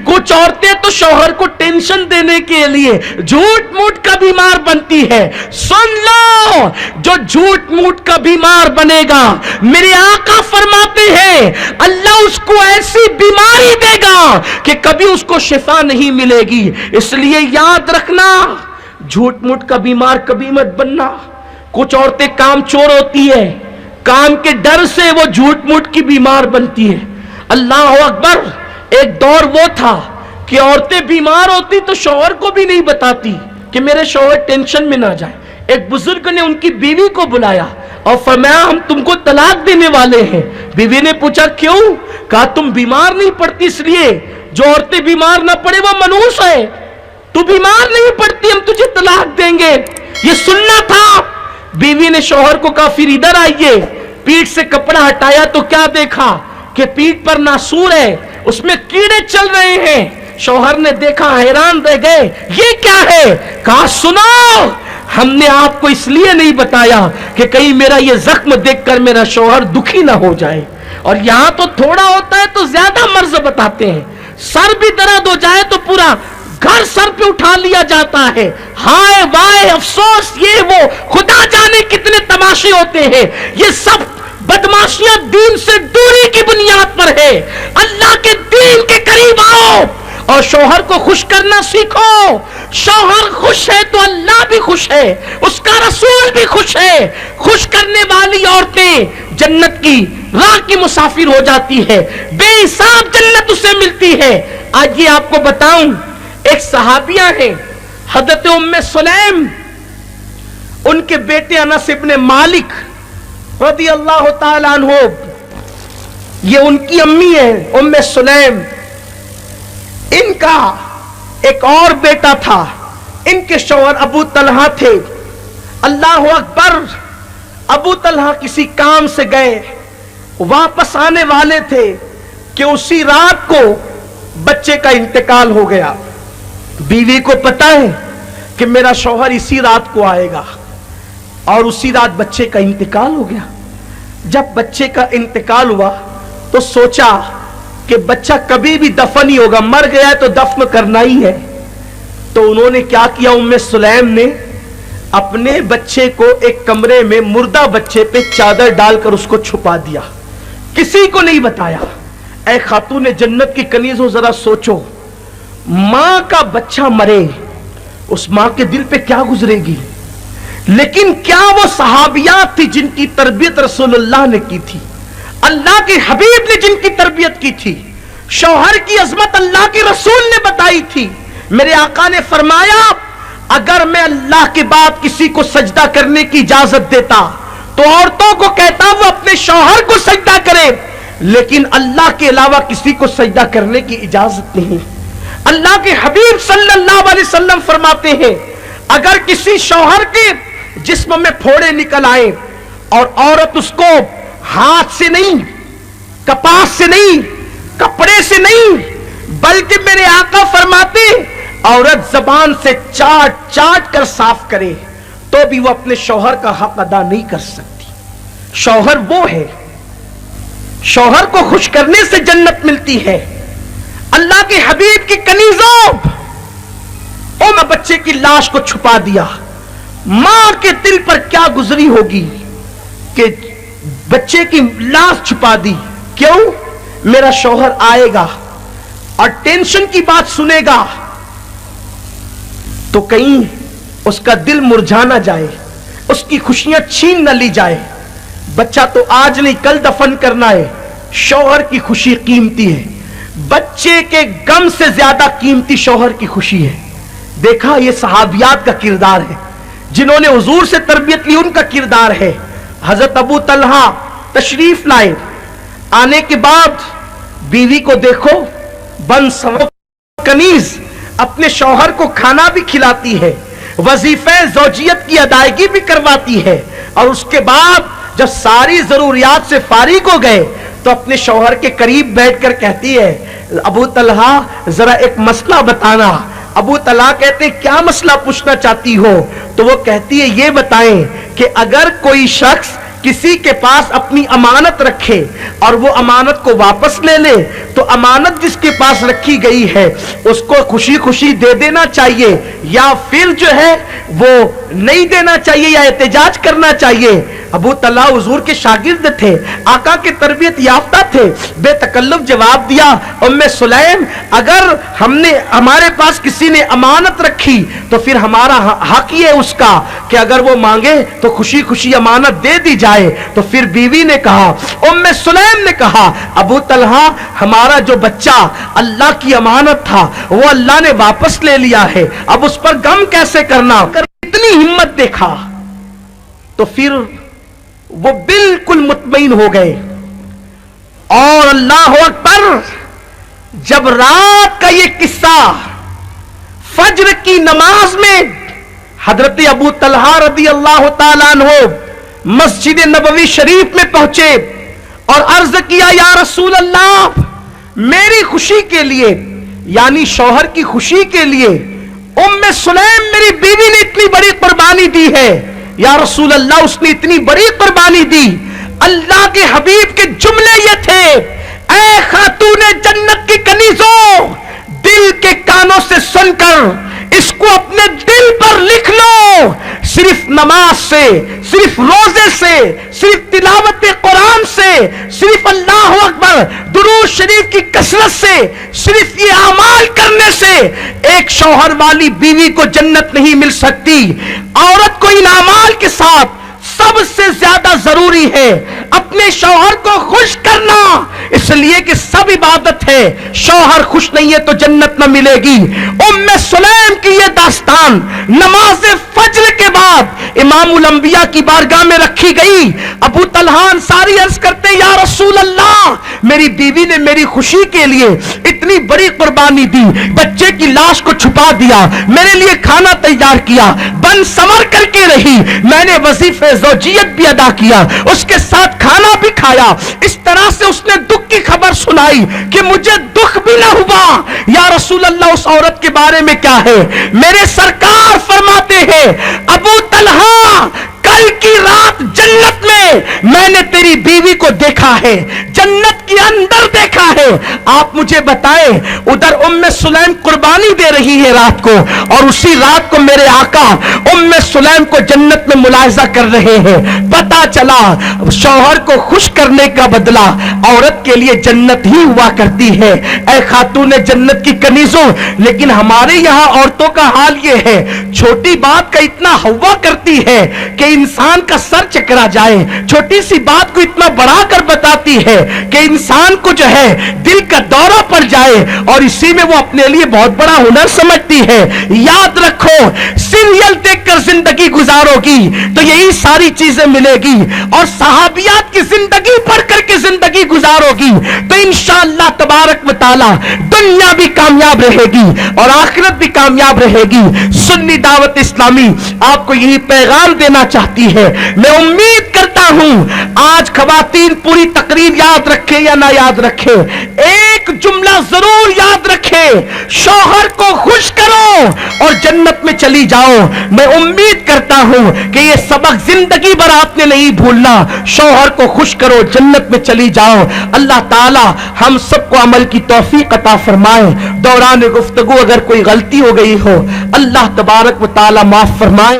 कुछ औरतें तो शौहर को टेंशन देने के लिए झूठ मूठ का बीमार बनती है। सुन लो, जो झूठ मूठ का बीमार बनेगा, मेरे आका फरमाते हैं अल्लाह उसको ऐसी बीमारी देगा कि कभी उसको शिफा नहीं मिलेगी। इसलिए याद रखना, झूठ मूठ का बीमार कभी मत बनना। कुछ औरतें काम चोर होती है, काम के डर से वो झूठ मूठ की बीमार बनती है। अल्लाह अकबर। एक दौर वो था कि औरतें बीमार होती तो शौहर को भी नहीं बताती कि मेरे शौहर टेंशन में ना जाए। एक बुजुर्ग ने उनकी बीवी को बुलाया और फरमाया हम तुमको तलाक देने वाले हैं। बीवी ने पूछा क्यों? कहा तुम बीमार नहीं पड़ती इसलिए। जो औरतें बीमार ना पड़े वो मनहूस है, तू बीमार नहीं पड़ती, हम तुझे तलाक देंगे। ये सुनना था। बीवी ने शौहर को कहा फिर इधर आइए। पीठ से कपड़ा हटाया तो क्या देखा कि पीठ पर नासूर है, उसमें कीड़े चल रहे हैं। शौहर ने देखा, हैरान रह गए, ये क्या है? कहा सुनो, हमने आपको इसलिए नहीं बताया कि कहीं मेरा ये जख्म देखकर मेरा शौहर दुखी ना हो जाए। और यहां तो थोड़ा होता है तो ज्यादा मर्ज बताते हैं। सर भी दर्द हो जाए तो पूरा घर सर पे उठा लिया जाता है। हाय वाय अफसोस, ये वो, खुदा जाने कितने तमाशे होते हैं। ये सब बदमाशियां दीन से दूरी की बुनियाद पर है। अल्लाह के दीन के करीब आओ और शौहर को खुश करना सीखो। शौहर खुश है तो अल्लाह भी खुश है, उसका रसूल भी खुश है। खुश करने वाली औरतें जन्नत की राह की मुसाफिर हो जाती है, बेहिसाब जन्नत उसे मिलती है। आज ये आपको बताऊं, एक सहाबिया है हजरत उम्मे सुलैम, उनके बेटे अनस इब्ने मालिक रज़ी अल्लाह ताला अन्हु, ये उनकी अम्मी है उम्मे सुलैम। इनका एक और बेटा था, इनके शौहर अबू तलहा थे। अल्लाह अकबर। अबू तलहा किसी काम से गए, वापस आने वाले थे कि उसी रात को बच्चे का इंतकाल हो गया। बीवी को पता है कि मेरा शौहर इसी रात को आएगा और उसी रात बच्चे का इंतकाल हो गया। जब बच्चे का इंतकाल हुआ तो सोचा कि बच्चा कभी भी दफन नहीं होगा, मर गया है तो दफन करना ही है। तो उन्होंने क्या किया, उम्मे सुलैम ने अपने बच्चे को एक कमरे में मुर्दा बच्चे पे चादर डालकर उसको छुपा दिया, किसी को नहीं बताया। ऐ खातून जन्नत की कनीज़ो, जरा सोचो, मां का बच्चा मरे, उस मां के दिल पे क्या गुजरेगी। लेकिन क्या वो सहाबियात थी जिनकी तरबियत रसूलुल्लाह ने की थी, अल्लाह के हबीब ने जिनकी तरबियत की थी। शौहर की अजमत अल्लाह के रसूल ने बताई थी। मेरे आका ने फरमाया अगर मैं अल्लाह के बाद किसी को सजदा करने की इजाजत देता तो औरतों को कहता वो अपने शौहर को सजदा करे, लेकिन अल्लाह के अलावा किसी को सजदा करने की इजाजत नहीं। अल्लाह के हबीब सल्लल्लाहु अलैहि वसल्लम फरमाते हैं अगर किसी शौहर के जिस्म में फोड़े निकल आए और औरत उसको हाथ से नहीं, कपास से नहीं, कपड़े से नहीं, बल्कि मेरे आका फरमाते औरत जबान से चाट चाट कर साफ करे तो भी वो अपने शौहर का हक अदा नहीं कर सकती। शौहर वो है, शौहर को खुश करने से जन्नत मिलती है। अल्लाह के हबीब की कनीज़ों, मैं बच्चे की लाश को छुपा दिया, मां के दिल पर क्या गुजरी होगी कि बच्चे की लाश छुपा दी। क्यों? मेरा शौहर आएगा और टेंशन की बात सुनेगा तो कहीं उसका दिल मुरझा ना जाए, उसकी खुशियां छीन न ली जाए। बच्चा तो आज नहीं कल दफन करना है, शौहर की खुशी कीमती है। बच्चे के गम से ज्यादा कीमती शौहर की खुशी है। देखा, ये सहाबियात का किरदार है, जिन्होंने हुजूर से तरबियत ली उनका किरदार है। हजरत अबू तलहा तशरीफ लाए, आने के बाद बीवी को देखो बन सवो कनीज अपने शौहर को खाना भी खिलाती है, वजीफे ज़ौजियत की अदायगी भी करवाती है, और उसके बाद जब सारी जरूरियात से फारिग हो गए तो अपने शौहर के करीब बैठकर कहती है अबू तलहा जरा एक मसला बताना। अबू तलहा कहते क्या मसला पूछना चाहती हो? तो वो कहती है ये बताएं कि अगर कोई शख्स किसी के पास अपनी अमानत रखे और वो अमानत को वापस ले ले تو امانت جس کے پاس رکھی گئی ہے اس کو خوشی خوشی دے دینا چاہیے یا پھر جو ہے وہ نہیں دینا چاہیے یا احتجاج کرنا چاہیے؟ ابو طلحہ حضور کے شاگرد تھے، آقا کے تربیت یافتہ تھے، بے تکلف جواب دیا، ام سلیم اگر ہمارے پاس کسی نے امانت رکھی تو پھر ہمارا حق یہ اس کا کہ اگر وہ مانگے تو خوشی خوشی امانت دے دی جائے۔ تو پھر بیوی نے کہا، ام سلیم نے کہا، ابو طلحہ ہمارا جو بچہ اللہ کی امانت تھا وہ اللہ نے واپس لے لیا ہے، اب اس پر غم کیسے کرنا؟ اتنی ہمت دیکھا تو پھر وہ بالکل مطمئن ہو گئے۔ اور اللہ اکبر، جب رات کا یہ قصہ فجر کی نماز میں حضرت ابو طلحہ رضی اللہ تعالیٰ عنہ مسجد نبوی شریف میں پہنچے اور عرض کیا، یا رسول اللہ میری خوشی کے لیے یعنی شوہر کی خوشی کے لیے ام سلیم میری بیوی نے اتنی بڑی قربانی دی ہے، یا رسول اللہ اس نے اتنی بڑی قربانی دی۔ اللہ کے حبیب کے جملے یہ تھے، اے خاتون جنت کی کنیزوں، دل کے کانوں سے سن کر اس کو اپنے دل پر لکھ لو، صرف نماز سے، صرف روزے سے، صرف تلاوت قرآن سے، صرف اللہ اکبر درود شریف کی کثرت سے، صرف یہ اعمال کرنے سے ایک شوہر والی بیوی کو جنت نہیں مل سکتی۔ عورت کو ان اعمال کے ساتھ سب سے زیادہ ضروری ہے اپنے شوہر کو خوش کرنا، اس لیے کہ سب عبادت ہے، شوہر خوش نہیں ہے تو جنت نہ ملے گی۔ ام سلیم کی یہ داستان نماز فجر کے بعد امام الانبیاء کی بارگاہ میں رکھی گئی۔ ابو طلحہ انصاری عرض کرتے، یا رسول اللہ میری بیوی نے میری خوشی کے لیے اتنی بڑی قربانی دی، بچے کی لاش کو چھپا دیا، میرے لیے کھانا تیار کیا، بن سمر کر کے رہی، میں نے وظیفے زوجیت بھی ادا کیا، اس کے ساتھ کھانا بھی کھایا، اس طرح سے اس نے دکھ کی خبر سنائی کہ مجھے دکھ بھی نہ ہوا۔ یا رسول اللہ اس عورت کے بارے میں کیا ہے؟ میرے سرکار فرماتے ہیں، ابو طلحہ کل کی رات جنت میں نے تیری بیوی کو دیکھا ہے، جنت کے اندر دیکھا ہے، آپ مجھے بتائیں ادھر ام سلیم قربانی دے رہی ہے رات کو، اور اسی رات کو میرے آقا ام سلیم کو جنت میں ملاحظہ کر رہے ہیں۔ پتا چلا شوہر کو خوش کرنے کا بدلہ عورت کے لیے جنت ہی ہوا کرتی ہے۔ اے خاتون جنت کی کنیزوں، لیکن ہمارے یہاں عورتوں کا حال یہ ہے، چھوٹی بات کا اتنا ہوا کرتی ہے کہ انسان کا سر چکرا جائے، چھوٹی سی بات کو اتنا بڑھا کر بتاتی ہے کہ انسان کو جو ہے دل کا دورہ پڑ جائے، اور اسی میں وہ اپنے لیے بہت بڑا ہنر سمجھتی ہے۔ یاد رکھو، سیریل دیکھ کر زندگی گزارو گی تو یہی ساری چیزیں ملے گی، اور صحابیات کی زندگی پڑھ کر کے زندگی گزارو گی تو انشاءاللہ تبارک و تعالی دنیا بھی کامیاب رہے گی اور آخرت بھی کامیاب رہے گی۔ سنی دعوت اسلامی آپ کو یہی پیغام دینا چاہتی ہے۔ میں امید کرتا ہوں آج خواتین پوری تقریر یاد رکھے یا نہ یاد رکھے، ایک جملہ ضرور یاد رکھے، شوہر کو خوش کرو اور جنت میں چلی جاؤ۔ میں امید کرتا ہوں کہ یہ سبق زندگی بھر آپ نے نہیں بھولنا، شوہر کو خوش کرو، جنت میں چلی جاؤ۔ اللہ تعالی ہم سب کو عمل کی توفیق عطا فرمائے۔ دوران گفتگو اگر کوئی غلطی ہو گئی ہو، اللہ تبارک و تعالی معاف فرمائے۔